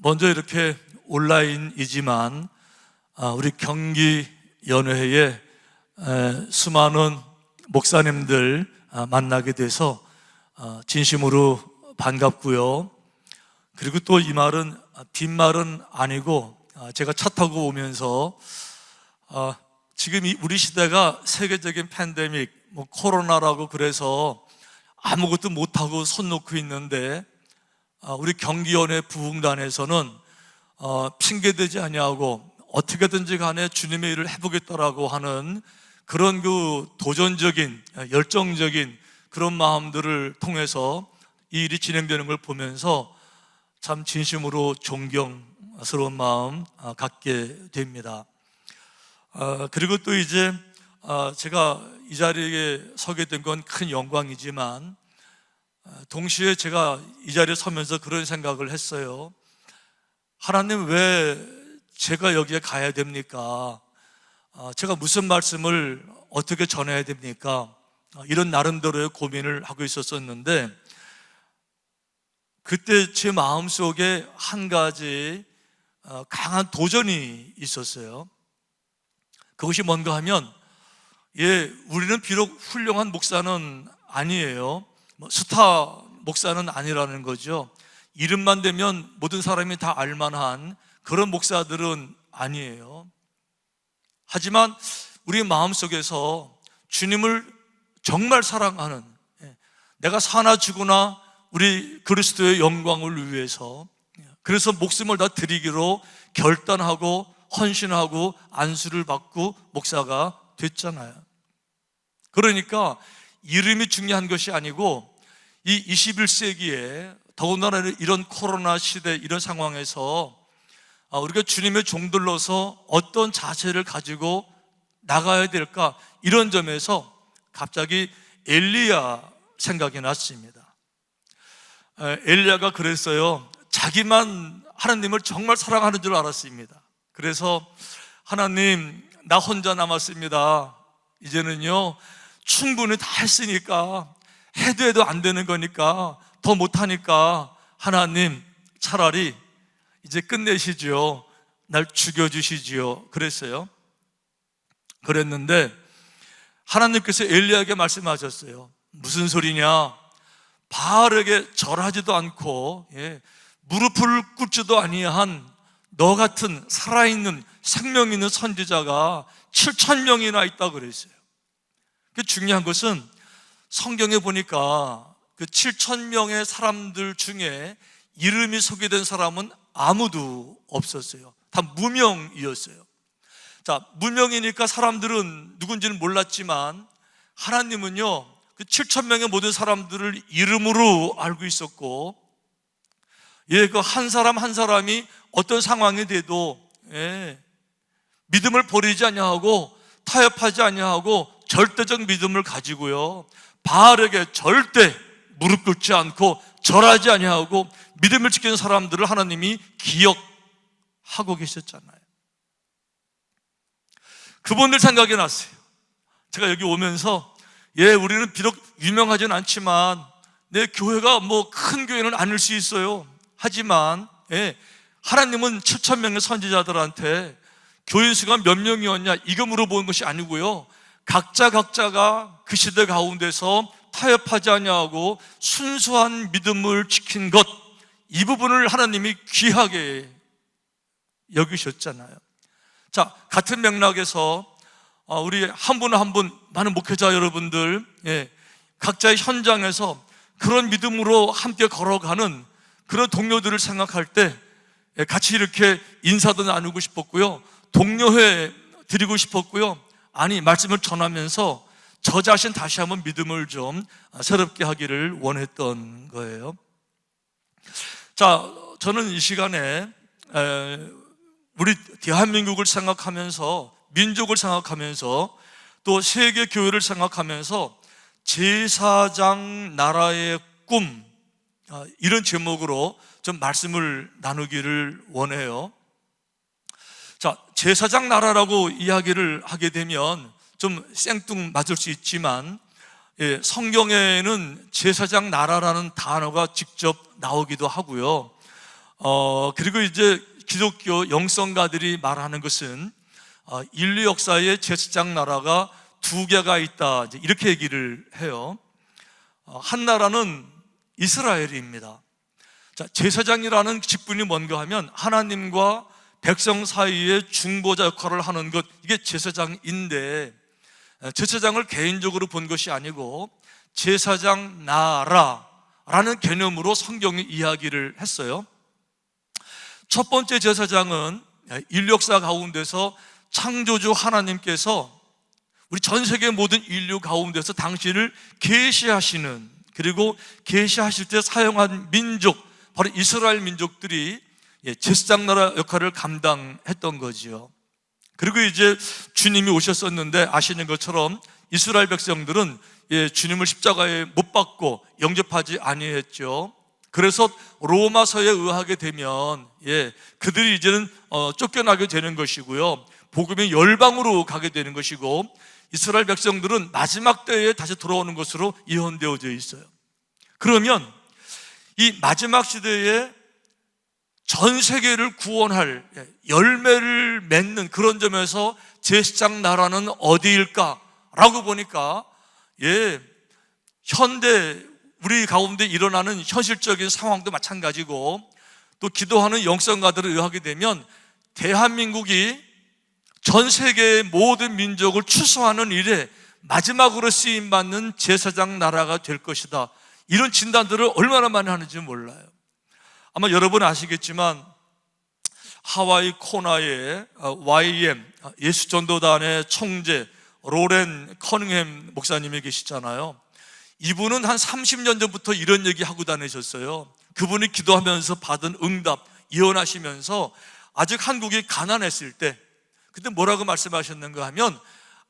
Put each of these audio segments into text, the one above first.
먼저 이렇게 온라인이지만 우리 경기연회에 수많은 목사님들 만나게 돼서 진심으로 반갑고요. 그리고 또 이 말은 빈말은 아니고 제가 차 타고 오면서 지금 우리 시대가 세계적인 팬데믹, 코로나라고 그래서 아무것도 못하고 손 놓고 있는데 우리 경기연회 부흥단에서는 핑계대지 아니하고 어떻게든지 간에 주님의 일을 해보겠다라고 하는 그런 그 도전적인 열정적인 그런 마음들을 통해서 이 일이 진행되는 걸 보면서 참 진심으로 존경스러운 마음 갖게 됩니다. 그리고 또 이제 제가 이 자리에 서게 된 건 큰 영광이지만 동시에 제가 이 자리에 서면서 그런 생각을 했어요. 하나님, 왜 제가 여기에 가야 됩니까? 제가 무슨 말씀을 어떻게 전해야 됩니까? 이런 나름대로의 고민을 하고 있었는데 그때 제 마음속에 한 가지 강한 도전이 있었어요. 그것이 뭔가 하면 우리는 비록 훌륭한 목사는 아니에요. 스타 목사는 아니라는 거죠. 이름만 되면 모든 사람이 다 알만한 그런 목사들은 아니에요. 하지만 우리 마음속에서 주님을 정말 사랑하는, 내가 사나 죽으나 우리 그리스도의 영광을 위해서, 그래서 목숨을 다 드리기로 결단하고 헌신하고 안수를 받고 목사가 됐잖아요. 그러니까 이름이 중요한 것이 아니고 이 21세기에 더군다나 이런 코로나 시대, 이런 상황에서 우리가 주님의 종들로서 어떤 자세를 가지고 나가야 될까, 이런 점에서 갑자기 엘리야 생각이 났습니다. 엘리야가 그랬어요. 자기만 하나님을 정말 사랑하는 줄 알았습니다. 그래서 하나님, 나 혼자 남았습니다. 이제는요 충분히 다 했으니까, 해도 안 되는 거니까, 더 못하니까 하나님 차라리 이제 끝내시지요, 날 죽여주시지요, 그랬어요. 그랬는데 하나님께서 엘리야에게 말씀하셨어요. 무슨 소리냐? 바알에게 절하지도 않고 무릎을 꿇지도 아니한 너 같은 살아있는 생명 있는 선지자가 7,000명이나 있다 그랬어요. 중요한 것은 성경에 보니까 그 7,000명의 사람들 중에 이름이 소개된 사람은 아무도 없었어요. 다 무명이었어요. 자, 무명이니까 사람들은 누군지는 몰랐지만 하나님은요 그 7,000명의 모든 사람들을 이름으로 알고 있었고, 그 한 사람 한 사람이 어떤 상황이 돼도 믿음을 버리지 아니하고 타협하지 아니하고 절대적 믿음을 가지고요 바알에게 절대 무릎 꿇지 않고 절하지 아니하고 믿음을 지키는 사람들을 하나님이 기억하고 계셨잖아요. 그분들 생각이 났어요. 제가 여기 오면서 우리는 비록 유명하진 않지만 내 교회가 큰 교회는 아닐 수 있어요. 하지만 하나님은 7,000명의 선지자들한테 교인 수가 몇 명이었냐 이거 물어보는 것이 아니고요, 각자가 그 시대 가운데서 타협하지 아니하고 순수한 믿음을 지킨 것, 이 부분을 하나님이 귀하게 여기셨잖아요. 자, 같은 맥락에서 우리 한 분 한 분 많은 목회자 여러분들 각자의 현장에서 그런 믿음으로 함께 걸어가는 그런 동료들을 생각할 때 같이 이렇게 인사도 나누고 싶었고요, 동료회 드리고 싶었고요, 말씀을 전하면서 저 자신 다시 한번 믿음을 좀 새롭게 하기를 원했던 거예요. 자, 저는 이 시간에 우리 대한민국을 생각하면서, 민족을 생각하면서, 또 세계 교회를 생각하면서 제사장 나라의 꿈, 이런 제목으로 좀 말씀을 나누기를 원해요. 자, 제사장 나라라고 이야기를 하게 되면 좀 생뚱맞을 수 있지만 성경에는 제사장 나라라는 단어가 직접 나오기도 하고요, 그리고 이제 기독교 영성가들이 말하는 것은 인류 역사에 제사장 나라가 두 개가 있다, 이렇게 얘기를 해요. 한 나라는 이스라엘입니다. 자, 제사장이라는 직분이 뭔가 하면 하나님과 백성 사이에 중보자 역할을 하는 것, 이게 제사장인데, 제사장을 개인적으로 본 것이 아니고 제사장 나라라는 개념으로 성경이 이야기를 했어요. 첫 번째 제사장은 인류 역사 가운데서 창조주 하나님께서 우리 전 세계 모든 인류 가운데서 당신을 계시하시는, 그리고 계시하실 때 사용한 민족, 바로 이스라엘 민족들이 제사장 나라 역할을 감당했던 거지요. 그리고 이제 주님이 오셨었는데 아시는 것처럼 이스라엘 백성들은 주님을 십자가에 못 박고 영접하지 아니했죠. 그래서 로마서에 의하게 되면 그들이 이제는 쫓겨나게 되는 것이고요, 복음이 열방으로 가게 되는 것이고, 이스라엘 백성들은 마지막 때에 다시 돌아오는 것으로 예언되어져 있어요. 그러면 이 마지막 시대에 전 세계를 구원할 열매를 맺는 그런 점에서 제사장 나라는 어디일까라고 보니까 현대 우리 가운데 일어나는 현실적인 상황도 마찬가지고, 또 기도하는 영성가들을 의하게 되면 대한민국이 전 세계의 모든 민족을 추수하는 일에 마지막으로 쓰임받는 제사장 나라가 될 것이다, 이런 진단들을 얼마나 많이 하는지 몰라요. 아마 여러분 아시겠지만 하와이 코나의 YM 예수전도단의 총재 로렌 커닝햄 목사님이 계시잖아요. 이분은 한 30년 전부터 이런 얘기 하고 다니셨어요. 그분이 기도하면서 받은 응답, 예언하시면서 아직 한국이 가난했을 때, 그때 뭐라고 말씀하셨는가 하면,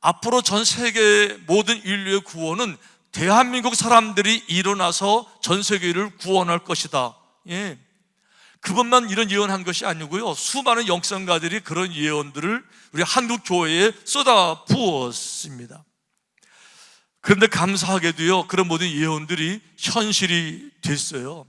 앞으로 전 세계의 모든 인류의 구원은 대한민국 사람들이 일어나서 전 세계를 구원할 것이다. 그것만 이런 예언한 것이 아니고요, 수많은 영성가들이 그런 예언들을 우리 한국 교회에 쏟아 부었습니다. 그런데 감사하게도요, 그런 모든 예언들이 현실이 됐어요.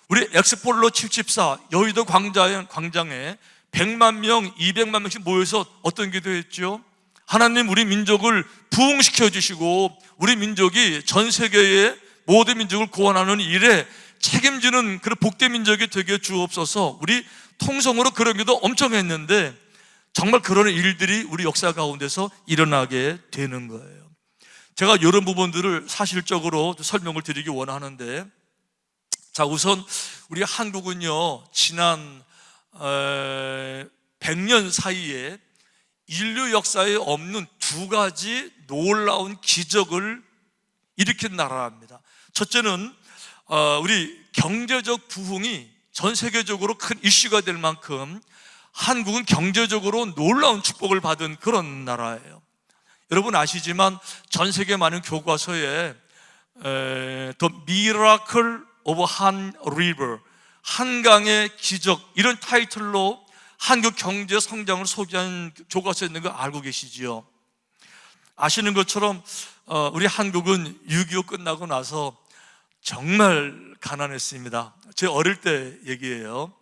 우리 엑스폴로 74 여의도 광장에 100만 명, 200만 명씩 모여서 어떤 기도했죠? 하나님, 우리 민족을 부흥시켜 주시고 우리 민족이 전 세계의 모든 민족을 구원하는 일에 책임지는 그런 복된 민족이 되게 주옵소서. 우리 통성으로 그런 기도 엄청 했는데 정말 그런 일들이 우리 역사 가운데서 일어나게 되는 거예요. 제가 이런 부분들을 사실적으로 설명을 드리기 원하는데, 자, 우선 우리 한국은요, 지난 100년 사이에 인류 역사에 없는 두 가지 놀라운 기적을 일으킨 나라입니다. 첫째는 우리 경제적 부흥이 전 세계적으로 큰 이슈가 될 만큼 한국은 경제적으로 놀라운 축복을 받은 그런 나라예요. 여러분 아시지만 전 세계 많은 교과서에 The Miracle of Han River, 한강의 기적, 이런 타이틀로 한국 경제 성장을 소개한 교과서에 있는 거 알고 계시지요? 아시는 것처럼 우리 한국은 6.25 끝나고 나서 정말 가난했습니다. 제 어릴 때 얘기예요.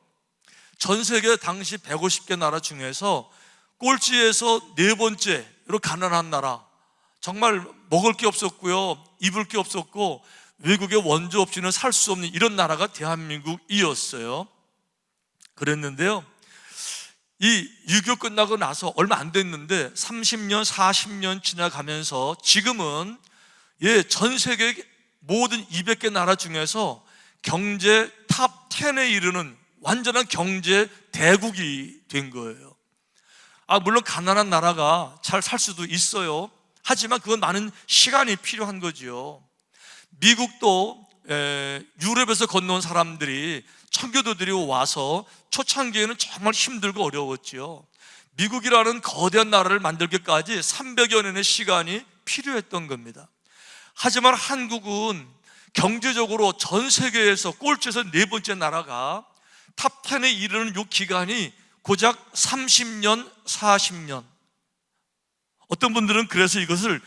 전 세계 당시 150개 나라 중에서 꼴찌에서 네 번째로 가난한 나라, 정말 먹을 게 없었고요, 입을 게 없었고 외국의 원조 없이는 살 수 없는 이런 나라가 대한민국이었어요. 그랬는데요, 이 6.25 끝나고 나서 얼마 안 됐는데 30년, 40년 지나가면서 지금은 전 세계 모든 200개 나라 중에서 경제 탑 10에 이르는 완전한 경제 대국이 된 거예요. 물론 가난한 나라가 잘 살 수도 있어요. 하지만 그건 많은 시간이 필요한 거죠. 미국도 유럽에서 건너온 사람들이, 청교도들이 와서 초창기에는 정말 힘들고 어려웠죠. 미국이라는 거대한 나라를 만들기까지 300여 년의 시간이 필요했던 겁니다. 하지만 한국은 경제적으로 전 세계에서 꼴찌에서 네 번째 나라가 탑 10에 이르는 이 기간이 고작 30년, 40년. 어떤 분들은 그래서 이것을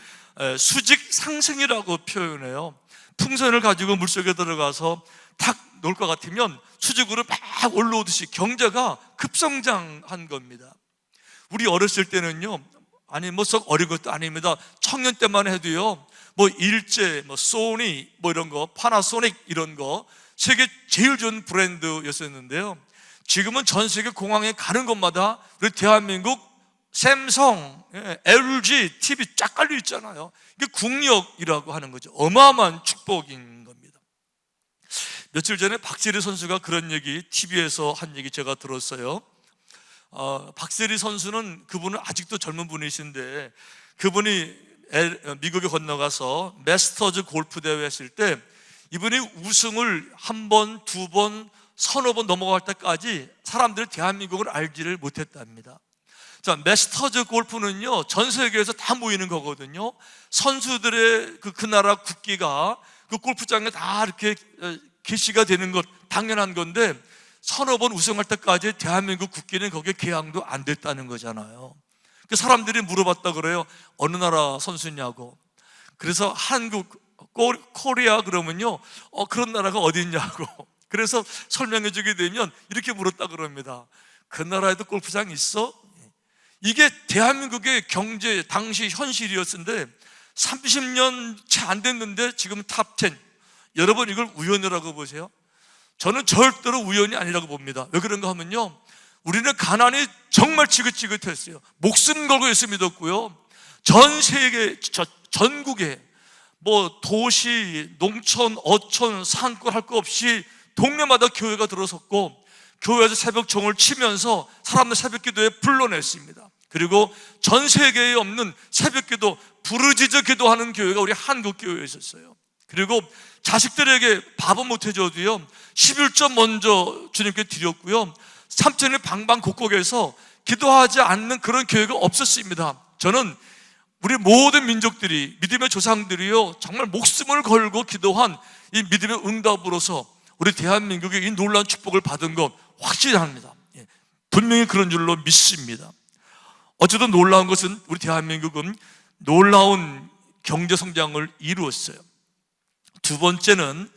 수직 상승이라고 표현해요. 풍선을 가지고 물속에 들어가서 탁 놓을 것 같으면 수직으로 막 올라오듯이 경제가 급성장한 겁니다. 우리 어렸을 때는요, 아니 뭐 썩 어린 것도 아닙니다. 청년 때만 해도요, 뭐 일제, 뭐 소니, 뭐 이런 거, 파나소닉 이런 거 세계 제일 좋은 브랜드였었는데요. 지금은 전 세계 공항에 가는 곳마다 우리 대한민국 샘성, LG TV 쫙 깔려 있잖아요. 이게 국력이라고 하는 거죠. 어마어마한 축복인 겁니다. 며칠 전에 박세리 선수가 그런 얘기 TV에서 한 얘기 제가 들었어요. 박세리 선수는 그분은 아직도 젊은 분이신데 그분이 미국에 건너가서 마스터즈 골프 대회 했을 때 이분이 우승을 한 번, 두 번, 서너 번 넘어갈 때까지 사람들이 대한민국을 알지를 못했답니다. 자, 마스터즈 골프는요, 전 세계에서 다 모이는 거거든요. 선수들의 그 나라 국기가 그 골프장에 다 이렇게 게시가 되는 것 당연한 건데 서너 번 우승할 때까지 대한민국 국기는 거기에 개항도 안 됐다는 거잖아요. 그 사람들이 물어봤다 그래요. 어느 나라 선수냐고. 그래서 한국, 코리아 그러면요, 그런 나라가 어디 있냐고. 그래서 설명해 주게 되면 이렇게 물었다 그럽니다. 그 나라에도 골프장 있어? 이게 대한민국의 경제 당시 현실이었는데 30년 채 안 됐는데 지금 탑 10. 여러분 이걸 우연이라고 보세요? 저는 절대로 우연이 아니라고 봅니다. 왜 그런가 하면요, 우리는 가난이 정말 지긋지긋했어요. 목숨 걸고 예수 믿었고요. 전 세계, 전국에 뭐 도시, 농촌, 어촌, 산골 할 거 없이 동네마다 교회가 들어섰고 교회에서 새벽 종을 치면서 사람들 새벽 기도에 불러냈습니다. 그리고 전 세계에 없는 새벽 기도, 부르짖어 기도하는 교회가 우리 한국 교회에 있었어요. 그리고 자식들에게 밥은 못 해줘도요 11조 먼저 주님께 드렸고요, 삼천리 방방곡곡에서 기도하지 않는 그런 교회가 없었습니다. 저는 우리 모든 민족들이, 믿음의 조상들이요 정말 목숨을 걸고 기도한 이 믿음의 응답으로서 우리 대한민국이 이 놀라운 축복을 받은 것 확실합니다. 분명히 그런 줄로 믿습니다. 어쨌든 놀라운 것은 우리 대한민국은 놀라운 경제 성장을 이루었어요. 두 번째는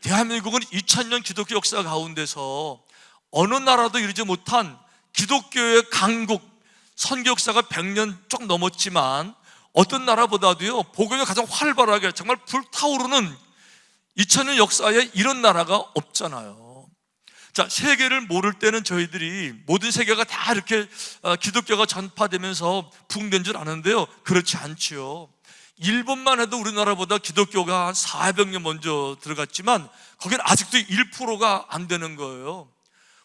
대한민국은 2000년 기독교 역사 가운데서 어느 나라도 이루지 못한 기독교의 강국, 선교 역사가 100년 좀 넘었지만 어떤 나라보다도요 복음이 가장 활발하게 정말 불타오르는 2000년 역사에 이런 나라가 없잖아요. 자, 세계를 모를 때는 저희들이 모든 세계가 다 이렇게 기독교가 전파되면서 붕된 줄 아는데요, 그렇지 않지요. 일본만 해도 우리나라보다 기독교가 한 400년 먼저 들어갔지만 거기는 아직도 1%가 안 되는 거예요.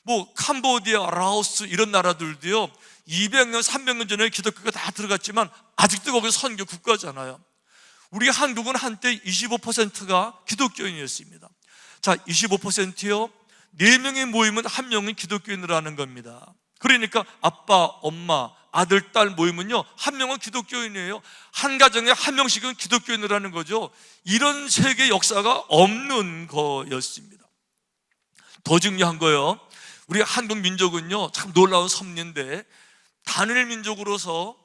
뭐 캄보디아, 라오스 이런 나라들도요 200년, 300년 전에 기독교가 다 들어갔지만 아직도 거기 선교 국가잖아요. 우리 한국은 한때 25%가 기독교인이었습니다. 자, 25%요 4명이 모이면 1명은 기독교인이라는 겁니다. 그러니까 아빠, 엄마, 아들, 딸 모이면요 1명은 기독교인이에요. 한 가정에 1명씩은 기독교인이라는 거죠. 이런 세계 역사가 없는 거였습니다. 더 중요한 거요, 우리 한국 민족은요 참 놀라운 섭리인데 단일 민족으로서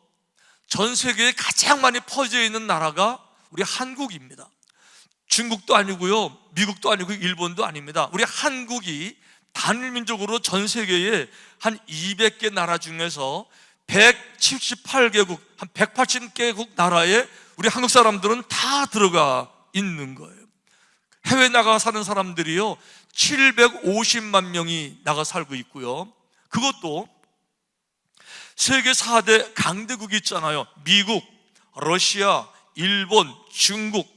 전 세계에 가장 많이 퍼져 있는 나라가 우리 한국입니다. 중국도 아니고요, 미국도 아니고 일본도 아닙니다. 우리 한국이 단일 민족으로 전 세계에 한 200개 나라 중에서 178개국, 한 180개국 나라에 우리 한국 사람들은 다 들어가 있는 거예요. 해외 나가 사는 사람들이요 750만 명이 나가 살고 있고요, 그것도 세계 4대 강대국이 있잖아요. 미국, 러시아, 일본, 중국,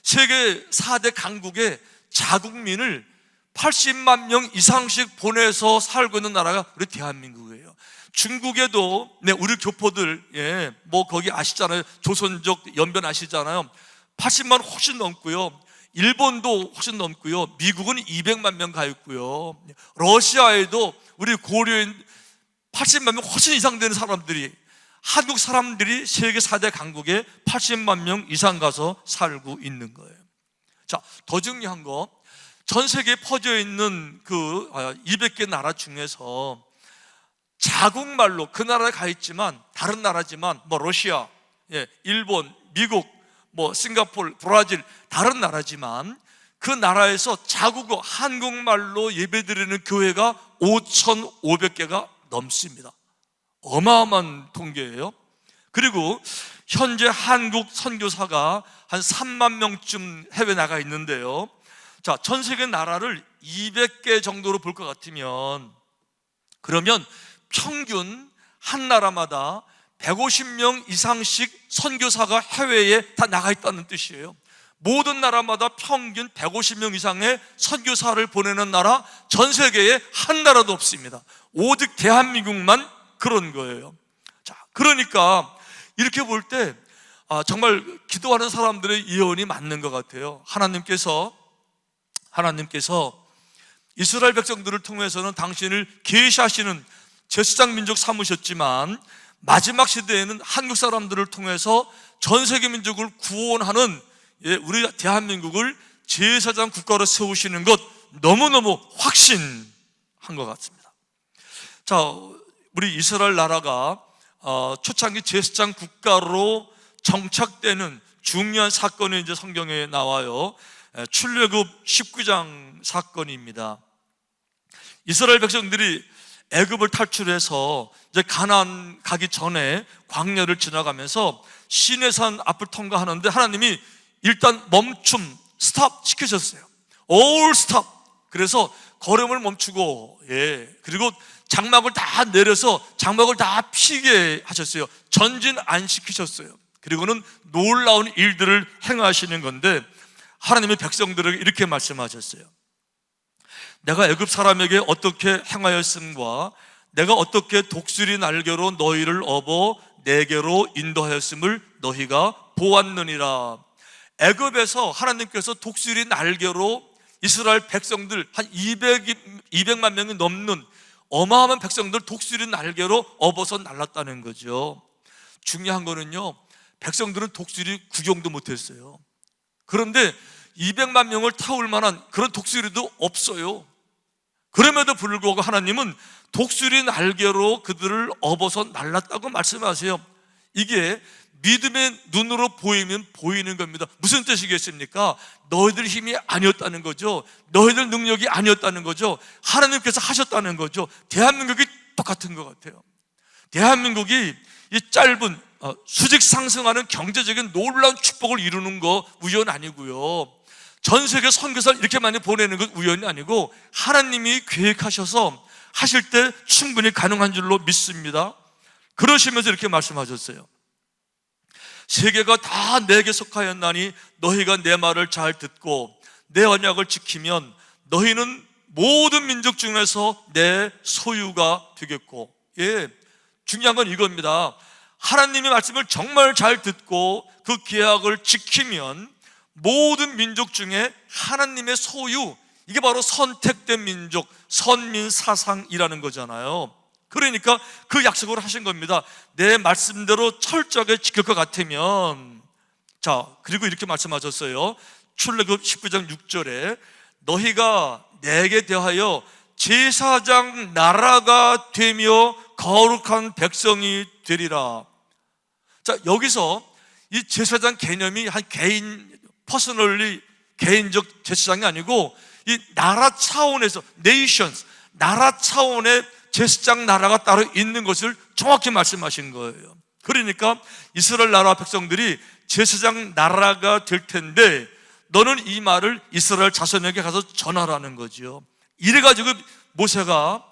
세계 4대 강국의 자국민을 80만 명 이상씩 보내서 살고 있는 나라가 우리 대한민국이에요. 중국에도 우리 교포들 뭐 거기 아시잖아요. 조선족 연변 아시잖아요. 80만 훨씬 넘고요. 일본도 훨씬 넘고요. 미국은 200만 명 가 있고요. 러시아에도 우리 고려인 80만 명 훨씬 이상 되는 사람들이, 한국 사람들이 세계 4대 강국에 80만 명 이상 가서 살고 있는 거예요. 자, 더 중요한 거, 전 세계에 퍼져 있는 그 200개 나라 중에서 자국말로 그 나라에 가 있지만 다른 나라지만 뭐 러시아, 일본, 미국, 뭐 싱가포르, 브라질 다른 나라지만 그 나라에서 자국어 한국말로 예배드리는 교회가 5,500개가 넘습니다. 어마어마한 통계예요. 그리고 현재 한국 선교사가 한 3만 명쯤 해외 나가 있는데요. 자, 전 세계 나라를 200개 정도로 볼 것 같으면, 그러면 평균 한 나라마다 150명 이상씩 선교사가 해외에 다 나가 있다는 뜻이에요. 모든 나라마다 평균 150명 이상의 선교사를 보내는 나라, 전 세계에 한 나라도 없습니다. 오직 대한민국만 그런 거예요. 자, 그러니까 이렇게 볼 때 정말 기도하는 사람들의 예언이 맞는 것 같아요. 하나님께서 이스라엘 백성들을 통해서는 당신을 계시하시는 제사장 민족 삼으셨지만, 마지막 시대에는 한국 사람들을 통해서 전 세계 민족을 구원하는 우리 대한민국을 제사장 국가로 세우시는 것 너무너무 확신한 것 같습니다. 자, 우리 이스라엘 나라가 초창기 제사장 국가로 정착되는 중요한 사건이 이제 성경에 나와요. 출애굽 19장 사건입니다. 이스라엘 백성들이 애굽을 탈출해서 이제 가나안 가기 전에 광야를 지나가면서 시내산 앞을 통과하는데 하나님이 일단 스탑 시키셨어요. All stop. 그래서 걸음을 멈추고, 그리고 장막을 다 내려서 장막을 다 피게 하셨어요. 전진 안 시키셨어요. 그리고는 놀라운 일들을 행하시는 건데, 하나님의 백성들에게 이렇게 말씀하셨어요. 내가 애굽 사람에게 어떻게 행하였음과 내가 어떻게 독수리 날개로 너희를 업어 내게로 인도하였음을 너희가 보았느니라. 애굽에서 하나님께서 독수리 날개로 이스라엘 백성들 한 200만 명이 넘는 어마어마한 백성들 독수리 날개로 업어서 날랐다는 거죠. 중요한 거는요, 백성들은 독수리 구경도 못했어요. 그런데 200만 명을 태울 만한 그런 독수리도 없어요. 그럼에도 불구하고 하나님은 독수리 날개로 그들을 업어서 날랐다고 말씀하세요. 이게 믿음의 눈으로 보이면 보이는 겁니다. 무슨 뜻이겠습니까? 너희들 힘이 아니었다는 거죠. 너희들 능력이 아니었다는 거죠. 하나님께서 하셨다는 거죠. 대한민국이 똑같은 것 같아요. 대한민국이 이 짧은 수직 상승하는 경제적인 놀라운 축복을 이루는 거 우연 아니고요. 전 세계 선교사를 이렇게 많이 보내는 건 우연이 아니고 하나님이 계획하셔서 하실 때 충분히 가능한 줄로 믿습니다. 그러시면서 이렇게 말씀하셨어요. 세계가 다 내게 속하였나니 너희가 내 말을 잘 듣고 내 언약을 지키면 너희는 모든 민족 중에서 내 소유가 되겠고, 중요한 건 이겁니다. 하나님의 말씀을 정말 잘 듣고 그 계약을 지키면 모든 민족 중에 하나님의 소유, 이게 바로 선택된 민족, 선민 사상이라는 거잖아요. 그러니까 그 약속을 하신 겁니다. 내 말씀대로 철저하게 지킬 것 같으면. 자, 그리고 이렇게 말씀하셨어요. 출애굽 19장 6절에 너희가 내게 대하여 제사장 나라가 되며 거룩한 백성이 되리라. 자, 여기서 이 제사장 개념이 한 퍼스널리 개인적 제사장이 아니고 이 나라 차원에서 나라 차원의 제사장 나라가 따로 있는 것을 정확히 말씀하신 거예요. 그러니까 이스라엘 나라 백성들이 제사장 나라가 될 텐데 너는 이 말을 이스라엘 자손에게 가서 전하라는 거죠. 이래가지고 모세가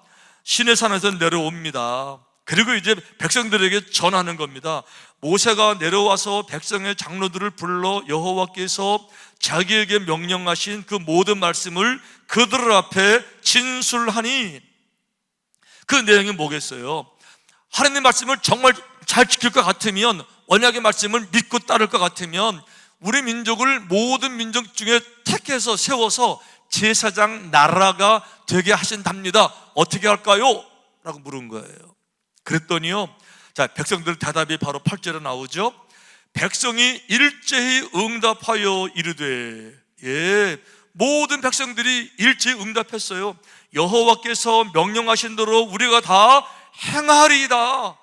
시내산에서 내려옵니다. 그리고 이제 백성들에게 전하는 겁니다. 모세가 내려와서 백성의 장로들을 불러 여호와께서 자기에게 명령하신 그 모든 말씀을 그들 앞에 진술하니, 그 내용이 뭐겠어요? 하나님 말씀을 정말 잘 지킬 것 같으면, 언약의 말씀을 믿고 따를 것 같으면 우리 민족을 모든 민족 중에 택해서 세워서 제사장 나라가 되게 하신답니다. 어떻게 할까요? 라고 물은 거예요. 그랬더니요, 자, 백성들 대답이 바로 8절에 나오죠. 백성이 일제히 응답하여 이르되, 모든 백성들이 일제히 응답했어요. 여호와께서 명령하신 대로 우리가 다 행하리이다.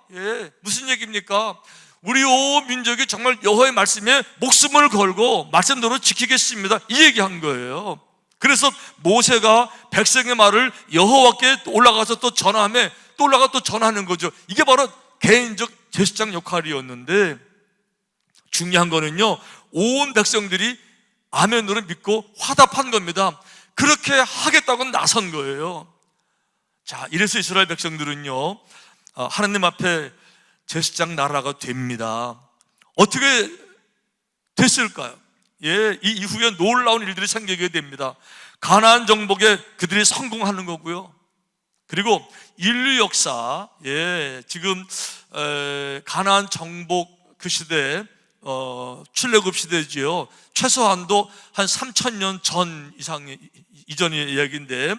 무슨 얘기입니까? 우리 온 민족이 정말 여호와의 말씀에 목숨을 걸고 말씀대로 지키겠습니다, 이 얘기한 거예요. 그래서 모세가 백성의 말을 여호와께 올라가서 또 전하며 또 올라가 또 전하는 거죠. 이게 바로 개인적 제사장 역할이었는데, 중요한 거는요, 온 백성들이 아멘으로 믿고 화답한 겁니다. 그렇게 하겠다고 나선 거예요. 자, 이래서 이스라엘 백성들은요, 하나님 앞에 제사장 나라가 됩니다. 어떻게 됐을까요? 예, 이 이후에 놀라운 일들이 생기게 됩니다. 가나안 정복에 그들이 성공하는 거고요. 그리고 인류 역사, 예, 지금 가나안 정복 그 시대, 출애굽 시대지요. 최소한도 한 3,000년 전 이전의 이야기인데,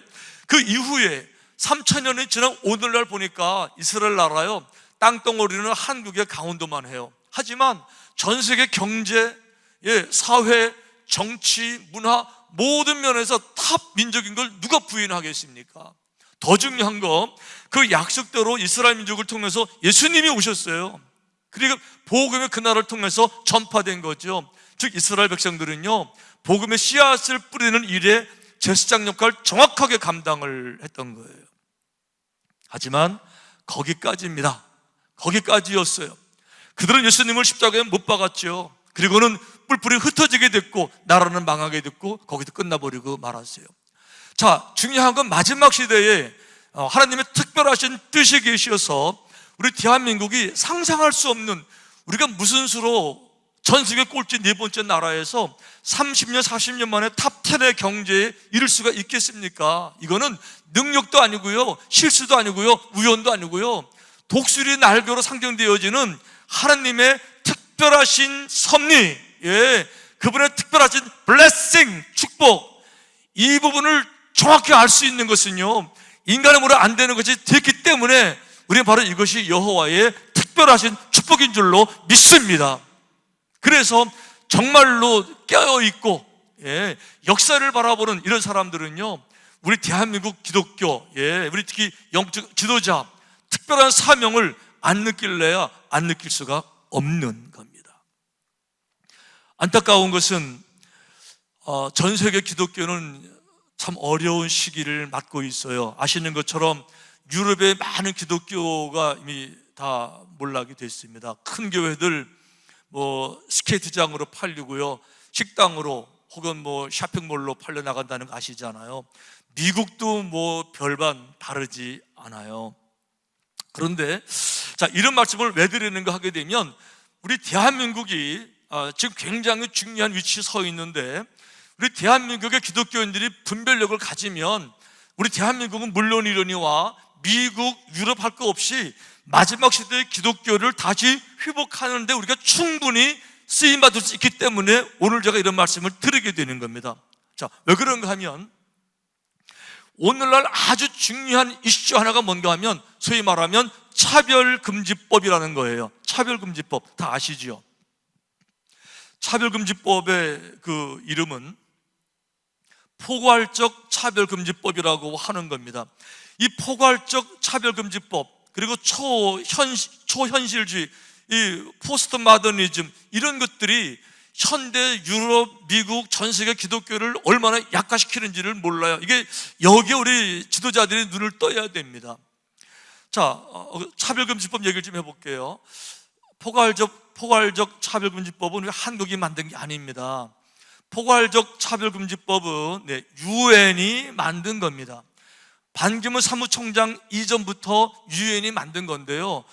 그 이후에 3,000년이 지난 오늘날 보니까 이스라엘 나라요, 땅덩어리는 한국의 강원도만 해요. 하지만 전 세계 경제, 예, 사회, 정치, 문화 모든 면에서 탑 민족인 걸 누가 부인하겠습니까? 더 중요한 거, 그 약속대로 이스라엘 민족을 통해서 예수님이 오셨어요. 그리고 복음의 그 나라를 통해서 전파된 거죠. 즉 이스라엘 백성들은요, 복음의 씨앗을 뿌리는 일에 제사장 역할을 정확하게 감당을 했던 거예요. 하지만 거기까지입니다. 거기까지였어요. 그들은 예수님을 십자가에 못 박았죠. 그리고는 뿔뿔이 흩어지게 됐고 나라는 망하게 됐고 거기서 끝나버리고 말았어요. 자, 중요한 건 마지막 시대에 하나님의 특별하신 뜻이 계셔서 우리 대한민국이 상상할 수 없는, 우리가 무슨 수로 전 세계 꼴찌 네 번째 나라에서 30년, 40년 만에 탑10의 경제에 이를 수가 있겠습니까? 이거는 능력도 아니고요, 실수도 아니고요, 우연도 아니고요, 독수리 날개로 상징되어지는 하나님의 특별하신 섭리, 예, 그분의 특별하신 블레싱, 축복, 이 부분을 정확히 알 수 있는 것은요, 인간의 몸으로 안 되는 것이 됐기 때문에 우리는 바로 이것이 여호와의 특별하신 축복인 줄로 믿습니다. 그래서 정말로 깨어있고, 예, 역사를 바라보는 이런 사람들은요, 우리 대한민국 기독교, 예, 우리 특히 영적 지도자 특별한 사명을 안 느낄래야 안 느낄 수가 없는 겁니다. 안타까운 것은 전 세계 기독교는 참 어려운 시기를 맞고 있어요. 아시는 것처럼 유럽의 많은 기독교가 이미 다 몰락이 됐습니다. 큰 교회들 스케이트장으로 팔리고요, 식당으로 혹은 쇼핑몰로 팔려 나간다는 거 아시잖아요. 미국도 별반 다르지 않아요. 그런데 자, 이런 말씀을 왜 드리는가 하게 되면, 우리 대한민국이 지금 굉장히 중요한 위치에 서 있는데, 우리 대한민국의 기독교인들이 분별력을 가지면 우리 대한민국은 물론이러니와 미국, 유럽 할 거 없이 마지막 시대의 기독교를 다시 회복하는 데 우리가 충분히 쓰임받을 수 있기 때문에 오늘 제가 이런 말씀을 드리게 되는 겁니다. 자, 왜 그런가 하면, 오늘날 아주 중요한 이슈 하나가 뭔가 하면 소위 말하면 차별금지법이라는 거예요. 차별금지법 다 아시죠? 차별금지법의 그 이름은 포괄적 차별금지법이라고 하는 겁니다. 이 포괄적 차별금지법, 그리고 초현실주의, 이 포스트 마더니즘, 이런 것들이 현대 유럽, 미국, 전 세계 기독교를 얼마나 약화시키는지를 몰라요. 이게 여기에 우리 지도자들이 눈을 떠야 됩니다. 자, 차별금지법 얘기를 좀 해볼게요. 포괄적 차별금지법은 한국이 만든 게 아닙니다. 포괄적 차별금지법은 유엔이 만든 겁니다. 반기문 사무총장 이전부터 유엔이 만든 건데요,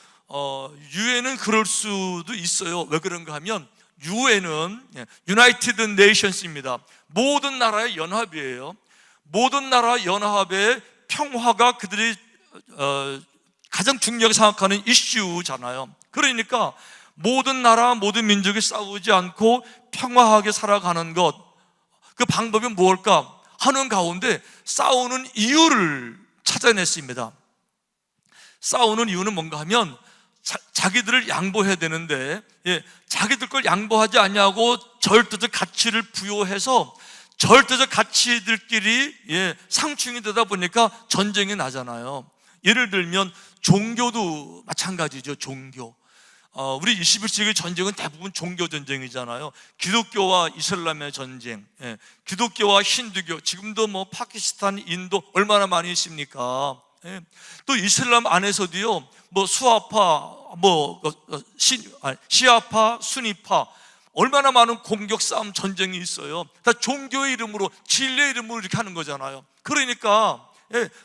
유엔은 그럴 수도 있어요. 왜 그런가 하면 유엔은 유나이티드 네이션스입니다. 모든 나라의 연합이에요. 모든 나라 연합의 평화가 그들이 가장 중요하게 생각하는 이슈잖아요. 그러니까 모든 나라, 모든 민족이 싸우지 않고 평화하게 살아가는 것, 그 방법이 무엇일까 하는 가운데 싸우는 이유를 찾아냈습니다. 싸우는 이유는 뭔가 하면 자기들을 양보해야 되는데, 자기들 걸 양보하지 않냐고 절대적 가치를 부여해서 절대적 가치들끼리 상충이 되다 보니까 전쟁이 나잖아요. 예를 들면 종교도 마찬가지죠. 종교, 우리 21세기 전쟁은 대부분 종교 전쟁이잖아요. 기독교와 이슬람의 전쟁, 기독교와 힌두교, 지금도 뭐 파키스탄, 인도 얼마나 많이 있습니까? 또 이슬람 안에서도요, 뭐 수아파, 시아파, 수니파, 얼마나 많은 공격 싸움 전쟁이 있어요. 다 종교의 이름으로, 진리의 이름으로 이렇게 하는 거잖아요. 그러니까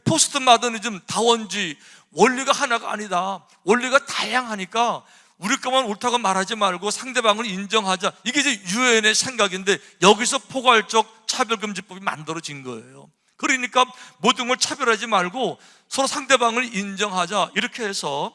포스트 마더니즘, 다원주의, 원리가 하나가 아니다. 원리가 다양하니까 우리 것만 옳다고 말하지 말고 상대방을 인정하자. 이게 이제 유엔의 생각인데, 여기서 포괄적 차별금지법이 만들어진 거예요. 그러니까 모든 걸 차별하지 말고 서로 상대방을 인정하자. 이렇게 해서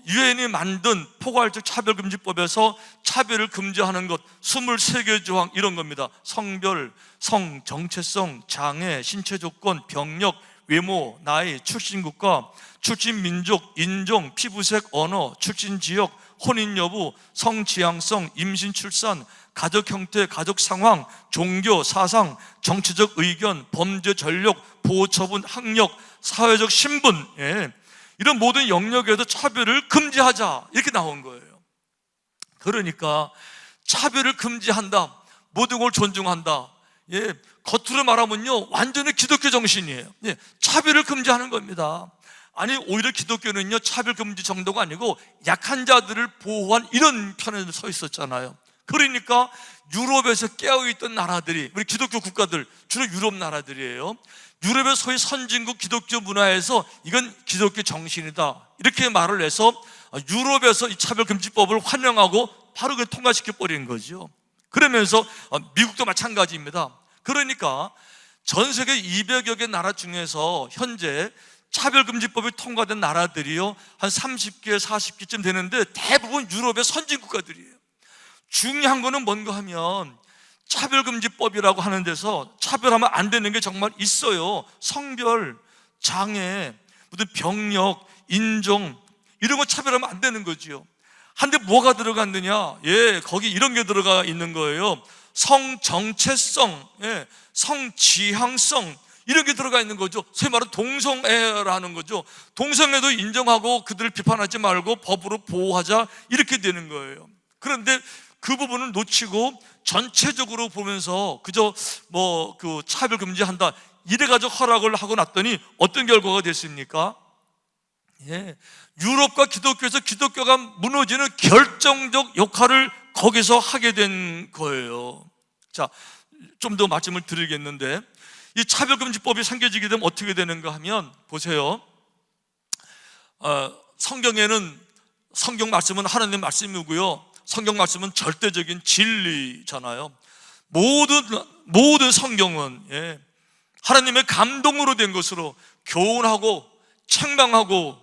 유엔이 만든 포괄적 차별금지법에서 차별을 금지하는 것 23개 조항 이런 겁니다. 성별, 성, 정체성, 장애, 신체 조건, 병력, 외모, 나이, 출신 국가, 출신 민족, 인종, 피부색, 언어, 출신 지역, 혼인 여부, 성 지향성, 임신 출산, 가족 형태, 가족 상황, 종교, 사상, 정치적 의견, 범죄 전력, 보호 처분, 학력, 사회적 신분, 이런 모든 영역에서 차별을 금지하자, 이렇게 나온 거예요. 그러니까 차별을 금지한다, 모든 걸 존중한다. 겉으로 말하면요, 완전히 기독교 정신이에요. 차별을 금지하는 겁니다. 아니, 오히려 기독교는요, 차별 금지 정도가 아니고 약한 자들을 보호한 이런 편에 서 있었잖아요. 그러니까 유럽에서 깨어있던 나라들이, 우리 기독교 국가들, 주로 유럽 나라들이에요. 유럽의 소위 선진국 기독교 문화에서 이건 기독교 정신이다, 이렇게 말을 해서 유럽에서 이 차별금지법을 환영하고 바로 그 통과시켜 버린 거죠. 그러면서 미국도 마찬가지입니다. 그러니까 전 세계 200여 개 나라 중에서 현재 차별금지법이 통과된 나라들이요, 한 30개, 40개쯤 되는데 대부분 유럽의 선진국가들이에요. 중요한 거는 뭔가 하면 차별금지법이라고 하는 데서 차별하면 안 되는 게 정말 있어요. 성별, 장애, 무슨 병력, 인종, 이런 거 차별하면 안 되는 거지요. 한데 뭐가 들어갔느냐? 거기 이런 게 들어가 있는 거예요. 성 정체성, 성 지향성, 이런 게 들어가 있는 거죠. 소위 말하는 동성애라는 거죠. 동성애도 인정하고 그들을 비판하지 말고 법으로 보호하자, 이렇게 되는 거예요. 그런데 그 부분을 놓치고 전체적으로 보면서 그저 그 차별 금지한다, 이래가지고 허락을 하고 났더니 어떤 결과가 됐습니까? 유럽과 기독교에서 기독교가 무너지는 결정적 역할을 거기서 하게 된 거예요. 자, 좀 더 말씀을 드리겠는데, 이 차별금지법이 생겨지게 되면 어떻게 되는가 하면, 보세요. 성경에는, 성경 말씀은 하나님의 말씀이고요, 성경 말씀은 절대적인 진리잖아요. 모든 성경은 하나님의 감동으로 된 것으로 교훈하고 책망하고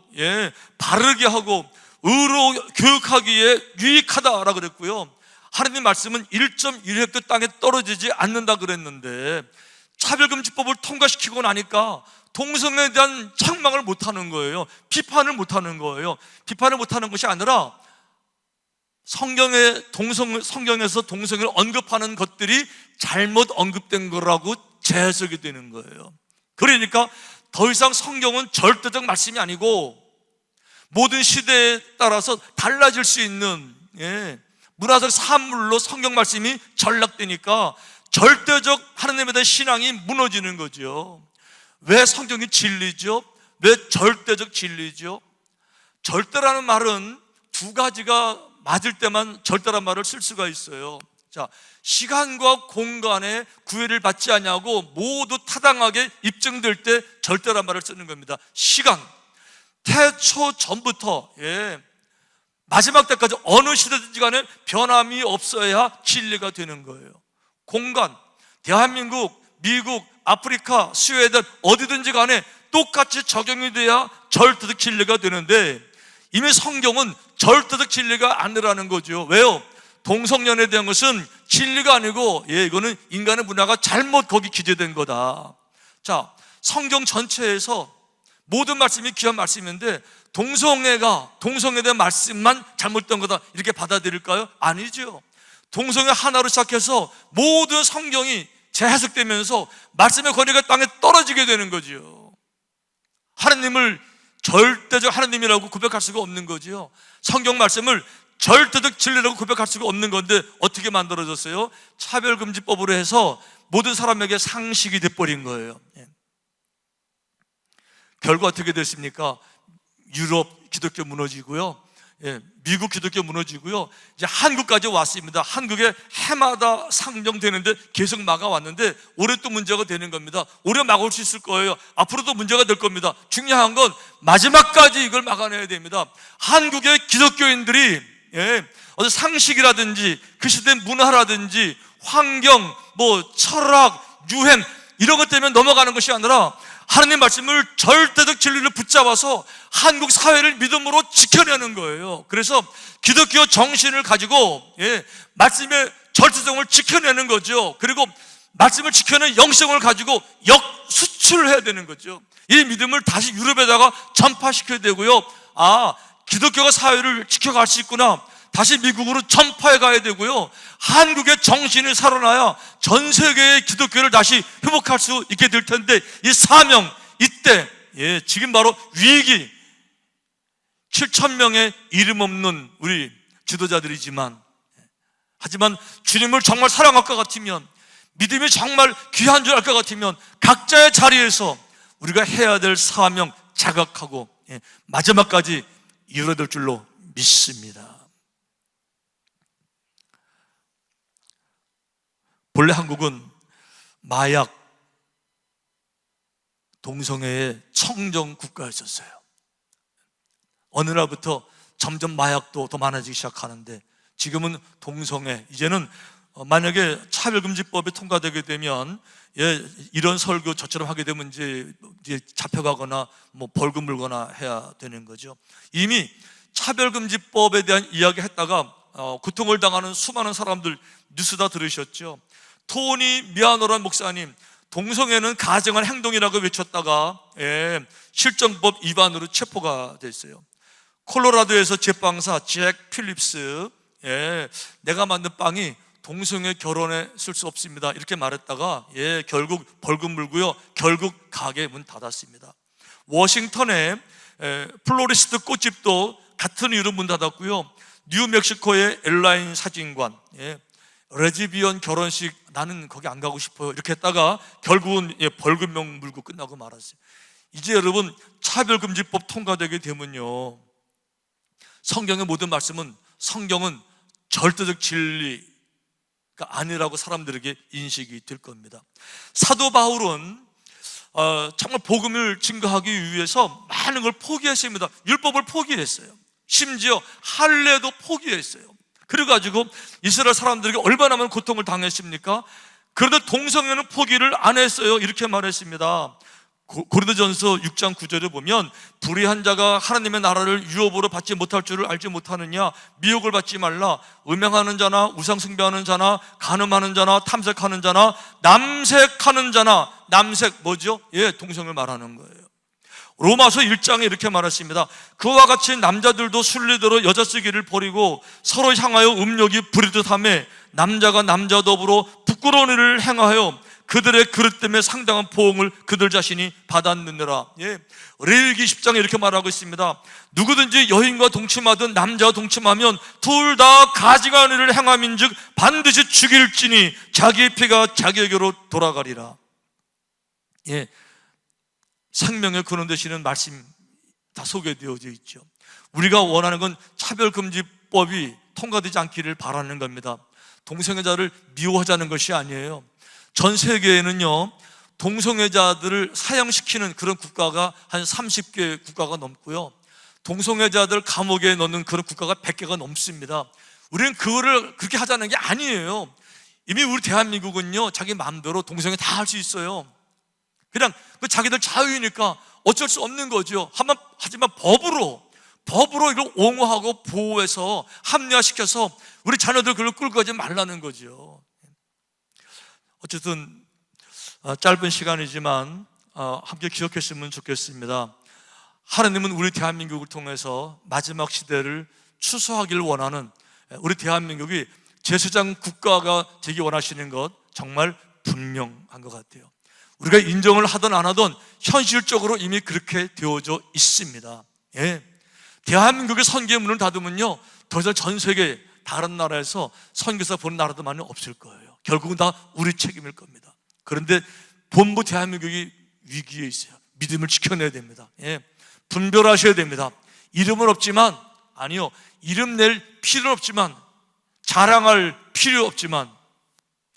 바르게 하고 의로 교육하기에 유익하다라고 그랬고요, 하나님 말씀은 1.1획도 땅에 떨어지지 않는다 그랬는데, 차별금지법을 통과시키고 나니까 동성애에 대한 책망을 못하는 거예요. 비판을 못하는 거예요. 비판을 못하는 것이 아니라 성경에서 동성애를 언급하는 것들이 잘못 언급된 거라고 재해석이 되는 거예요. 그러니까 더 이상 성경은 절대적 말씀이 아니고 모든 시대에 따라서 달라질 수 있는 문화적 산물로 성경 말씀이 전락되니까 절대적 하나님에 대한 신앙이 무너지는 거죠. 왜 성경이 진리죠? 왜 절대적 진리죠? 절대라는 말은 두 가지가 맞을 때만 절대란 말을 쓸 수가 있어요. 자, 시간과 공간에 구애를 받지 않냐고 모두 타당하게 입증될 때 절대란 말을 쓰는 겁니다. 시간, 태초 전부터 마지막 때까지 어느 시대든지 간에 변함이 없어야 진리가 되는 거예요. 공간, 대한민국, 미국, 아프리카, 스웨덴, 어디든지 간에 똑같이 적용이 돼야 절대적 진리가 되는데, 이미 성경은 절대적 진리가 아니라는 거죠. 왜요? 동성연애에 대한 것은 진리가 아니고 이거는 인간의 문화가 잘못 거기 기재된 거다. 자, 성경 전체에서 모든 말씀이 귀한 말씀인데 동성애에 대한 말씀만 잘못된 거다, 이렇게 받아들일까요? 아니죠. 동성애 하나로 시작해서 모든 성경이 재해석되면서 말씀의 권위가 땅에 떨어지게 되는 거죠. 하나님을 절대적 하나님이라고 고백할 수가 없는 거지요. 성경 말씀을 절대적 진리라고 고백할 수가 없는 건데 어떻게 만들어졌어요? 차별금지법으로 해서 모든 사람에게 상식이 돼버린 거예요. 결과 어떻게 됐습니까? 유럽 기독교 무너지고요, 미국 기독교 무너지고요, 이제 한국까지 왔습니다. 한국에 해마다 상정되는데 계속 막아왔는데 올해 또 문제가 되는 겁니다. 올해 막을 수 있을 거예요. 앞으로도 문제가 될 겁니다. 중요한 건 마지막까지 이걸 막아내야 됩니다. 한국의 기독교인들이 어떤 상식이라든지 그 시대 문화라든지 환경, 철학, 유행 이런 것 때문에 넘어가는 것이 아니라 하나님 말씀을 절대적 진리를 붙잡아서 한국 사회를 믿음으로 지켜내는 거예요. 그래서 기독교 정신을 가지고 말씀의 절대성을 지켜내는 거죠. 그리고 말씀을 지켜내는 영성을 가지고 역수출해야 되는 거죠. 이 믿음을 다시 유럽에다가 전파시켜야 되고요. 기독교가 사회를 지켜갈 수 있구나, 다시 미국으로 전파해 가야 되고요. 한국의 정신이 살아나야 전 세계의 기독교를 다시 회복할 수 있게 될 텐데, 이 사명, 이때 지금 바로 위기, 7,000명의 이름 없는 우리 지도자들이지만, 하지만 주님을 정말 사랑할 것 같으면, 믿음이 정말 귀한 줄 알 것 같으면 각자의 자리에서 우리가 해야 될 사명 자각하고 마지막까지 이루어야 될 줄로 믿습니다. 본래 한국은 마약, 동성애의 청정 국가였었어요. 어느 날부터 점점 마약도 더 많아지기 시작하는데, 지금은 동성애, 이제는 만약에 차별금지법이 통과되게 되면 이런 설교 저처럼 하게 되면 이제 잡혀가거나 벌금 물거나 해야 되는 거죠. 이미 차별금지법에 대한 이야기 했다가 고통을 당하는 수많은 사람들 뉴스 다 들으셨죠. 토니 미아노란 목사님, 동성애는 가증한 행동이라고 외쳤다가 실정법 위반으로 체포가 됐어요. 콜로라도에서 제빵사 잭 필립스, 내가 만든 빵이 동성애 결혼에 쓸 수 없습니다 이렇게 말했다가 결국 벌금 물고요, 결국 가게 문 닫았습니다. 워싱턴의 플로리스트 꽃집도 같은 이유로 문 닫았고요, 뉴멕시코의 엘라인 사진관, 레즈비언 결혼식 나는 거기 안 가고 싶어요 이렇게 했다가 결국은 벌금형 물고 끝나고 말았어요. 이제 여러분, 차별금지법 통과되게 되면요, 성경의 모든 말씀은, 성경은 절대적 진리가 아니라고 사람들에게 인식이 될 겁니다. 사도 바울은 정말 복음을 증거하기 위해서 많은 걸 포기했습니다. 율법을 포기했어요. 심지어 할례도 포기했어요. 그래가지고 이스라엘 사람들에게 얼마나 많은 고통을 당했습니까? 그런데 동성애는 포기를 안 했어요. 이렇게 말했습니다. 고린도전서 6장 9절에 보면, 불의한 자가 하나님의 나라를 유업으로 받지 못할 줄을 알지 못하느냐, 미혹을 받지 말라. 음행하는 자나 우상 숭배하는 자나 간음하는 자나 탐색하는 자나 남색하는 자나, 남색 뭐죠? 동성을 말하는 거예요. 로마서 1장에 이렇게 말했습니다. 그와 같이 남자들도 순리대로 여자 쓰기를 버리고 서로 향하여 음욕이 부리듯 하며, 남자가 남자 더불어 부끄러운 일을 행하여 그들의 그릇 때문에 상당한 보응을 그들 자신이 받았느니라. 레위기 10장에 이렇게 말하고 있습니다. 누구든지 여인과 동침하든 남자와 동침하면 둘 다 가증한 일을 행함인즉 반드시 죽일지니 자기의 피가 자기에게로 돌아가리라. 생명의 근원 되시는 말씀 다 소개되어져 있죠. 우리가 원하는 건 차별금지법이 통과되지 않기를 바라는 겁니다. 동성애자를 미워하자는 것이 아니에요. 전 세계에는요, 동성애자들을 사형시키는 그런 국가가 한 30개 국가가 넘고요, 동성애자들 감옥에 넣는 그런 국가가 100개가 넘습니다. 우리는 그거를 그렇게 하자는 게 아니에요. 이미 우리 대한민국은요, 자기 마음대로 동성애 다 할 수 있어요. 그냥 자기들 자유이니까 어쩔 수 없는 거죠. 하지만 법으로 이걸 옹호하고 보호해서 합리화시켜서 우리 자녀들 그걸 끌고 가지 말라는 거죠. 어쨌든 짧은 시간이지만 함께 기억했으면 좋겠습니다. 하나님은 우리 대한민국을 통해서 마지막 시대를 추수하기를 원하는, 우리 대한민국이 제사장 국가가 되기 원하시는 것 정말 분명한 것 같아요. 우리가 인정을 하든 안 하든 현실적으로 이미 그렇게 되어져 있습니다. 예. 대한민국의 선교의 문을 닫으면요, 더 이상 전 세계 다른 나라에서 선교사 보는 나라도 많이 없을 거예요. 결국은 다 우리 책임일 겁니다. 그런데 본부 대한민국이 위기에 있어요. 믿음을 지켜내야 됩니다. 예. 분별하셔야 됩니다. 이름은 없지만, 아니요, 이름 낼 필요는 없지만, 자랑할 필요 없지만,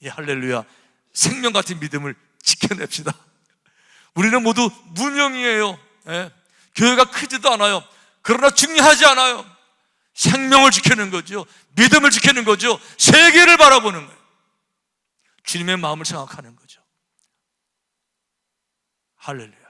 예, 할렐루야, 생명 같은 믿음을 지켜냅시다. 우리는 모두 무명이에요. 예. 교회가 크지도 않아요. 그러나 중요하지 않아요. 생명을 지키는 거죠. 믿음을 지키는 거죠. 세계를 바라보는 거예요. 주님의 마음을 생각하는 거죠. 할렐루야.